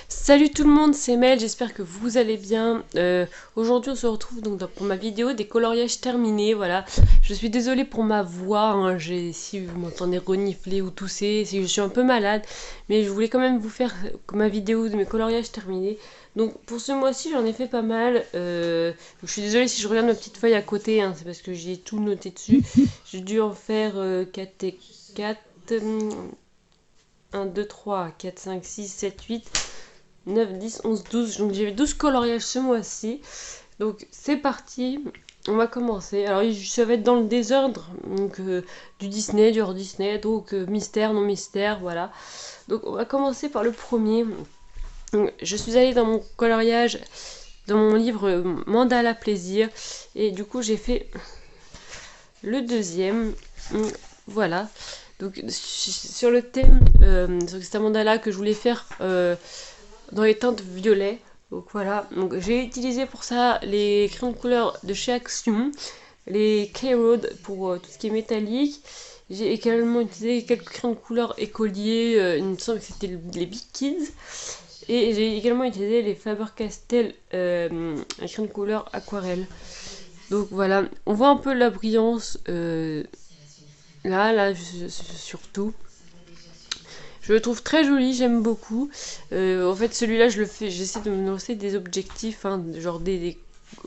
Salut tout le monde, c'est Mel, j'espère que vous allez bien. Aujourd'hui on se retrouve donc pour ma vidéo des coloriages terminés, voilà. Je suis désolée pour ma voix, hein, si vous m'entendez renifler ou tousser, si je suis un peu malade, mais je voulais quand même vous faire ma vidéo de mes coloriages terminés. Donc pour ce mois-ci j'en ai fait pas mal, je suis désolée si je regarde ma petite feuille à côté, hein, c'est parce que j'ai tout noté dessus. J'ai dû en faire 4 et 4, 1, 2, 3, 4, 5, 6, 7, 8... 9, 10, 11, 12. Donc j'ai 12 coloriages ce mois-ci. Donc c'est parti. On va commencer. Alors ça va être dans le désordre. Donc du Disney, du hors Disney. Donc mystère, non mystère. Voilà. Donc on va commencer par le premier. Donc, je suis allée dans mon coloriage, dans mon livre Mandala Plaisir. Et du coup j'ai fait le deuxième. Voilà. Donc sur le thème, c'est un mandala que je voulais faire dans les teintes violet. Donc voilà, donc j'ai utilisé pour ça les crayons de couleur de chez Action, les K-Road pour tout ce qui est métallique. J'ai également utilisé quelques crayons de couleur écoliers, il me semble que c'était les Big Kids. Et j'ai également utilisé les Faber-Castell crayons de couleur aquarelle. Donc voilà, on voit un peu la brillance là surtout. Je le trouve très joli, j'aime beaucoup. En fait, celui-là, j'essaie de me lancer des objectifs, hein, genre des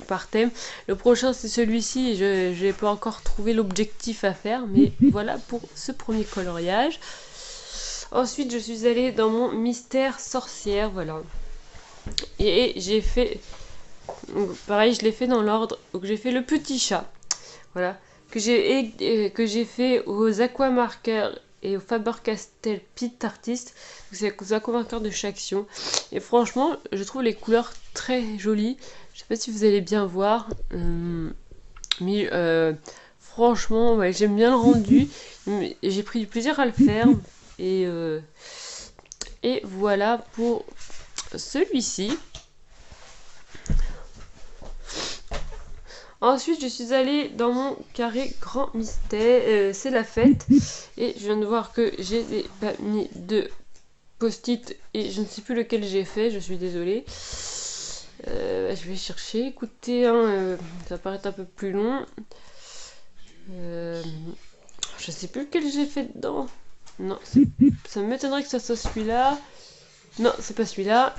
par thème. Le prochain, c'est celui-ci. Je n'ai pas encore trouvé l'objectif à faire, mais voilà pour ce premier coloriage. Ensuite, je suis allée dans mon mystère sorcière, voilà. Et j'ai fait, donc, pareil, je l'ai fait dans l'ordre. Donc j'ai fait le petit chat, voilà, que j'ai fait aux aquamarqueurs et au Faber-Castell Pit Artist. C'est aux aquamarqueurs de chaque action. Et franchement, je trouve les couleurs très jolies. Je sais pas si vous allez bien voir, mais franchement, ouais, j'aime bien le rendu. J'ai pris du plaisir à le faire. Et voilà pour celui-ci. Ensuite, je suis allée dans mon carré grand mystère, c'est la fête. Et je viens de voir que j'ai pas mis de post-it et je ne sais plus lequel j'ai fait, je suis désolée. Je vais chercher, écoutez, hein, ça va paraître un peu plus long. Je sais plus lequel j'ai fait dedans. Non, ça m'étonnerait que ça soit celui-là. Non, c'est pas celui-là.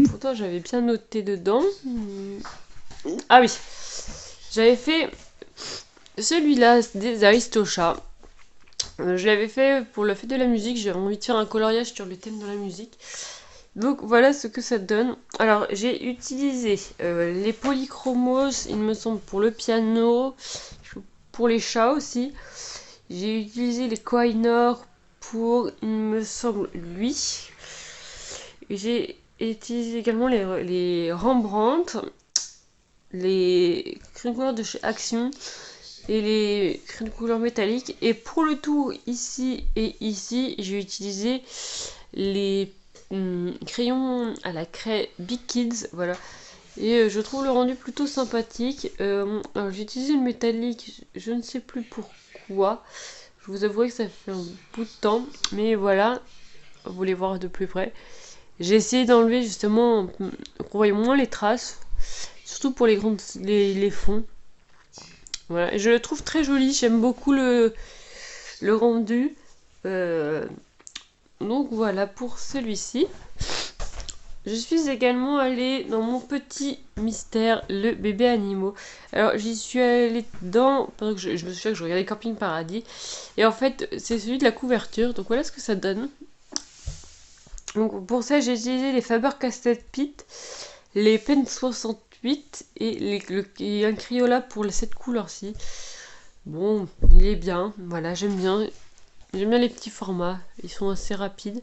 Pourtant, j'avais bien noté dedans. Ah oui, j'avais fait celui-là des Aristochats. Je l'avais fait pour la fête de la musique. J'avais envie de faire un coloriage sur le thème de la musique. Donc voilà ce que ça donne. Alors j'ai utilisé les polychromos, il me semble, pour le piano, pour les chats aussi. J'ai utilisé les Kohinoor pour, il me semble, lui. J'ai utilisé également les Rembrandt, les crayons de couleur de chez Action et les crayons de couleur métallique. Et pour le tour ici et ici, j'ai utilisé les crayons à la craie Big Kids, voilà. Et je trouve le rendu plutôt sympathique. Alors j'ai utilisé le métallique, je ne sais plus pourquoi. Je vous avouerai que ça fait un bout de temps, mais voilà, vous voulez voir de plus près. J'ai essayé d'enlever justement, qu'on voit moins les traces, surtout pour les fonds. Voilà, et je le trouve très joli, j'aime beaucoup le rendu. Donc voilà pour celui-ci. Je suis également allée dans mon petit mystère, le bébé animaux. Alors j'y suis allée dedans, parce que je me souviens que je regardais Camping Paradis. Et en fait, c'est celui de la couverture, donc voilà ce que ça donne. Donc pour ça, j'ai utilisé les Faber-Castell Pit, les Pen 68 et un Crayola pour cette couleur-ci. Bon, il est bien, voilà, j'aime bien. J'aime bien les petits formats, ils sont assez rapides.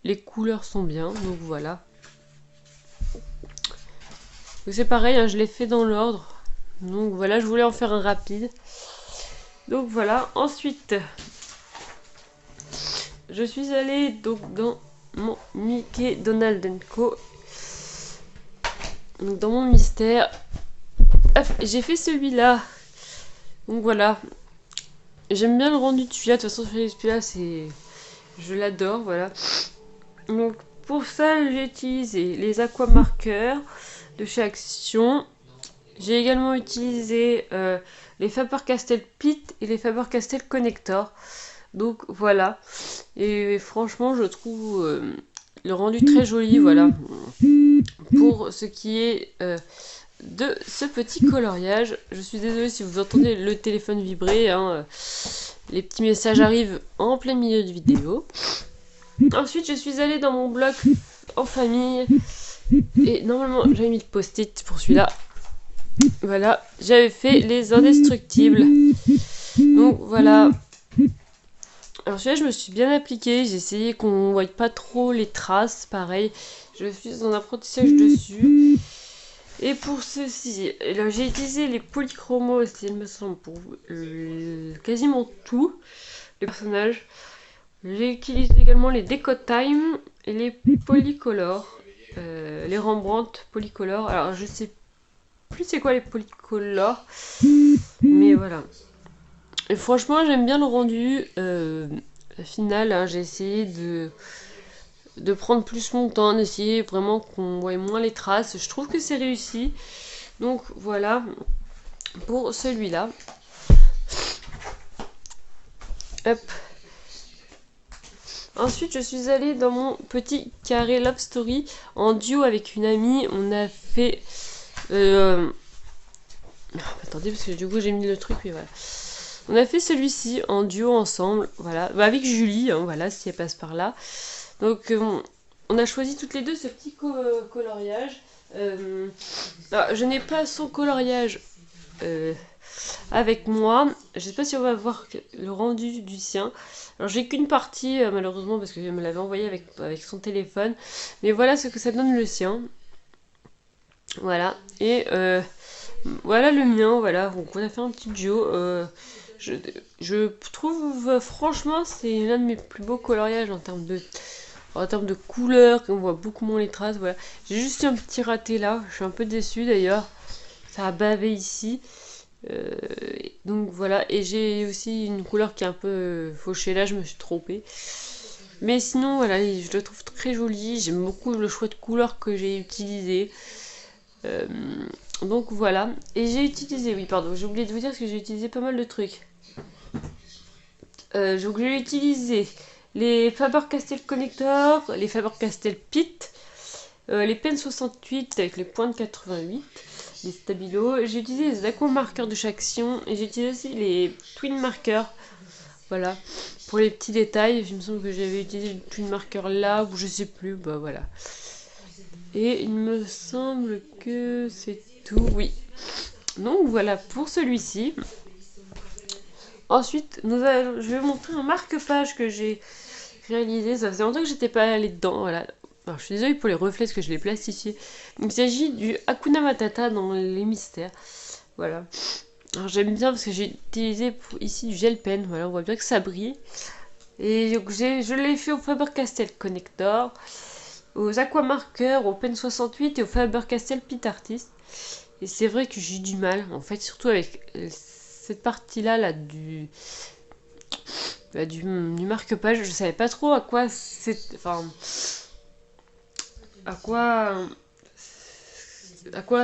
Les couleurs sont bien, donc voilà. C'est pareil, hein, je l'ai fait dans l'ordre. Donc voilà, je voulais en faire un rapide. Donc voilà, ensuite, je suis allée donc dans mon Mickey Donald & Co. Donc dans mon mystère, j'ai fait celui-là. Donc voilà. J'aime bien le rendu de celui-là. De toute façon, celui-là, je l'adore, voilà. Donc pour ça, j'ai utilisé les aquamarqueurs de chez Action. J'ai également utilisé les Faber-Castell Pit et les Faber-Castell Connector. Donc voilà. Et franchement, je trouve le rendu très joli, voilà. Pour ce qui est de ce petit coloriage. Je suis désolée si vous entendez le téléphone vibrer, hein. Les petits messages arrivent en plein milieu de vidéo. Ensuite, je suis allée dans mon bloc en famille. Et normalement, j'avais mis le post-it pour celui-là. Voilà, j'avais fait les indestructibles. Donc voilà. Alors celui-là, je me suis bien appliquée. J'ai essayé qu'on ne voie pas trop les traces. Pareil, je suis en apprentissage dessus. Et pour ceci, j'ai utilisé les polychromos, il me semble, pour quasiment tout les personnages. J'ai utilisé également les Decotime et les Polycolor, les Rembrandt Polycolor. Alors je sais plus c'est quoi les Polycolor, mais voilà. Et franchement, j'aime bien le rendu final. Hein, j'ai essayé de prendre plus mon temps, d'essayer vraiment qu'on voie moins les traces. Je trouve que c'est réussi. Donc voilà pour celui-là. Hop. Ensuite, je suis allée dans mon petit carré Love Story en duo avec une amie. On a fait... attendez, parce que du coup j'ai mis le truc, mais voilà. On a fait celui-ci en duo ensemble, voilà. Bah, avec Julie, hein, voilà, si elle passe par là. Donc on a choisi toutes les deux ce petit coloriage. Alors, je n'ai pas son coloriage avec moi. Je sais pas si on va voir le rendu du sien. Alors j'ai qu'une partie malheureusement parce que je me l'avais envoyé avec son téléphone. Mais voilà ce que ça donne le sien. Voilà. Et voilà le mien. Voilà. Donc on a fait un petit duo. Je trouve franchement c'est l'un de mes plus beaux coloriages en termes de couleur, on voit beaucoup moins les traces. Voilà. J'ai juste un petit raté là. Je suis un peu déçue d'ailleurs. Ça a bavé ici. Donc voilà, et j'ai aussi une couleur qui est un peu fauchée, là je me suis trompée. Mais sinon voilà, je le trouve très joli, j'aime beaucoup le choix de couleurs que j'ai utilisé. Donc voilà, et j'ai utilisé, oui pardon, j'ai oublié de vous dire que j'ai utilisé pas mal de trucs. Donc j'ai utilisé les Faber-Castell Connector, les Faber-Castell Pit, les Pen 68 avec les pointes 88. Les stabilos, j'ai utilisé les aquamarqueurs de chaque action et j'ai utilisé aussi les twin markers, voilà, pour les petits détails. Il me semble que j'avais utilisé le twin marker là ou je sais plus, bah voilà. Et il me semble que c'est tout, oui. Donc voilà pour celui-ci. Ensuite, je vais vous montrer un marque-page que j'ai réalisé. Ça faisait longtemps que j'étais pas allée dedans, voilà. Alors, je suis désolée pour les reflets parce que je l'ai plastifié. Il s'agit du Hakuna Matata dans les mystères. Voilà. Alors j'aime bien parce que j'ai utilisé ici du gel pen. Voilà, on voit bien que ça brille. Et donc je l'ai fait au Faber-Castell Connector, aux aquamarqueurs, au Pen 68 et au Faber-Castell Pit Artist. Et c'est vrai que j'ai du mal, en fait, surtout avec cette partie-là là, du marque-page. Je savais pas trop à quoi c'est... Enfin... à quoi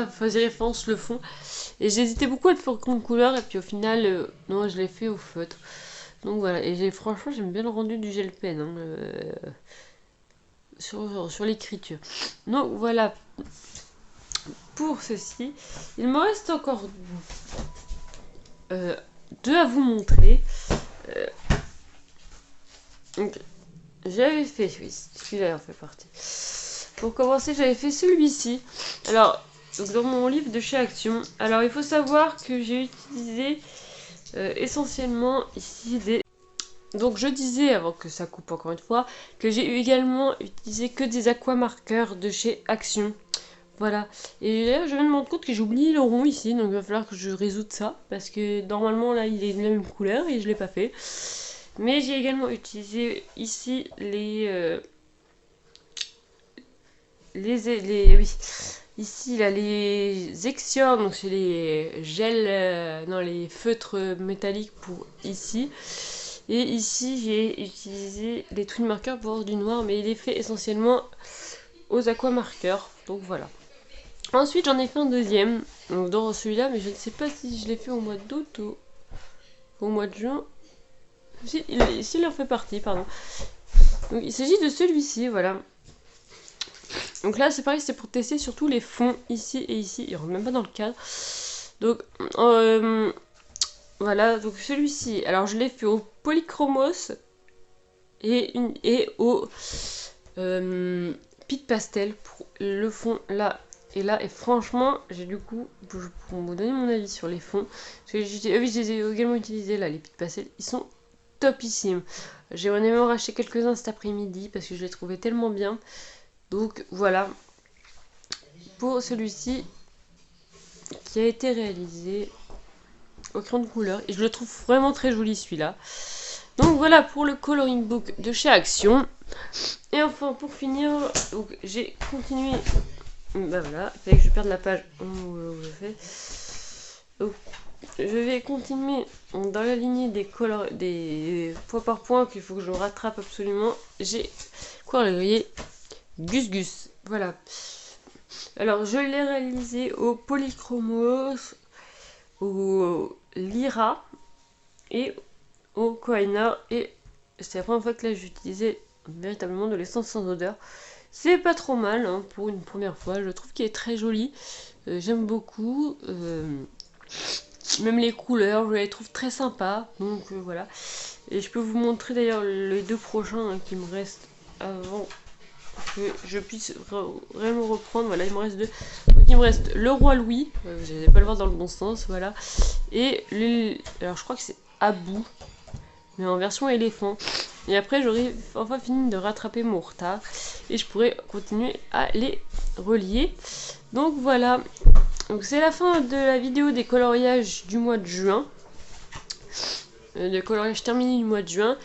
faisait référence le fond. Et j'hésitais beaucoup à le faire comme couleur, et puis au final, non, je l'ai fait au feutre. Donc voilà, et franchement, j'aime bien le rendu du gel pen hein, sur l'écriture. Donc voilà pour ceci. Il me reste encore deux à vous montrer. Donc, j'avais fait, oui, celui-là en fait partie. Pour commencer, j'avais fait celui-ci. Alors, donc dans mon livre de chez Action. Alors, il faut savoir que j'ai utilisé essentiellement ici des... Donc, je disais, avant que ça coupe encore une fois, que j'ai également utilisé que des aquamarqueurs de chez Action. Voilà. Et là, je viens de me rendre compte que j'ai oublié le rond ici. Donc, il va falloir que je résoute ça. Parce que normalement, là, il est de la même couleur et je ne l'ai pas fait. Mais j'ai également utilisé ici les Ici, il a les Exor, donc c'est les gels, non, les feutres métalliques pour ici. Et ici, j'ai utilisé les twin markers pour avoir du noir, mais il est fait essentiellement aux aquamarqueurs. Donc voilà. Ensuite, j'en ai fait un deuxième, donc dans celui-là, mais je ne sais pas si je l'ai fait au mois d'août ou au mois de juin. Si, il en fait partie, pardon. Donc il s'agit de celui-ci, voilà. Donc là, c'est pareil, c'est pour tester surtout les fonds ici et ici. Il rentre même pas dans le cadre. Donc, voilà, donc celui-ci. Alors, je l'ai fait au polychromos et au pit pastel pour le fond là et là. Et franchement, j'ai du coup, pour vous donner mon avis sur les fonds, parce que je les ai également utilisés là, les pit pastel. Ils sont topissimes. J'ai même racheté quelques-uns cet après-midi parce que je les trouvais tellement bien. Donc voilà pour celui-ci qui a été réalisé au crayon de couleur et je le trouve vraiment très joli celui-là. Donc voilà pour le coloring book de chez Action. Et enfin pour finir, donc j'ai continué. Bah voilà, il fallait que je perde la page où je fais. Donc je vais continuer dans la lignée des points par point qu'il faut que je rattrape absolument. J'ai colorié Gus Gus. Voilà. Alors, je l'ai réalisé au Polychromos, au Lyra et au Kohinoor. Et c'est la première fois que là j'utilisais véritablement de l'essence sans odeur. C'est pas trop mal hein, pour une première fois. Je trouve qu'il est très joli. J'aime beaucoup. Même les couleurs, je les trouve très sympas. Donc voilà. Et je peux vous montrer d'ailleurs les deux prochains hein, qui me restent avant que je puisse vraiment reprendre. Voilà, il me reste deux. Donc il me reste le roi Louis, vous n'allez pas le voir dans le bon sens, voilà. Et alors je crois que c'est Abou, mais en version éléphant. Et après j'aurai enfin fini de rattraper mon retard et je pourrai continuer à les relier. Donc voilà. Donc c'est la fin de la vidéo des coloriages du mois de juin. De coloriage terminé du mois de juin.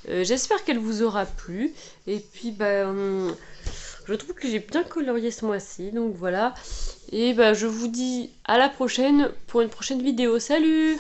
J'espère qu'elle vous aura plu. Et puis, je trouve que j'ai bien colorié ce mois-ci. Donc voilà. Et je vous dis à la prochaine pour une prochaine vidéo. Salut!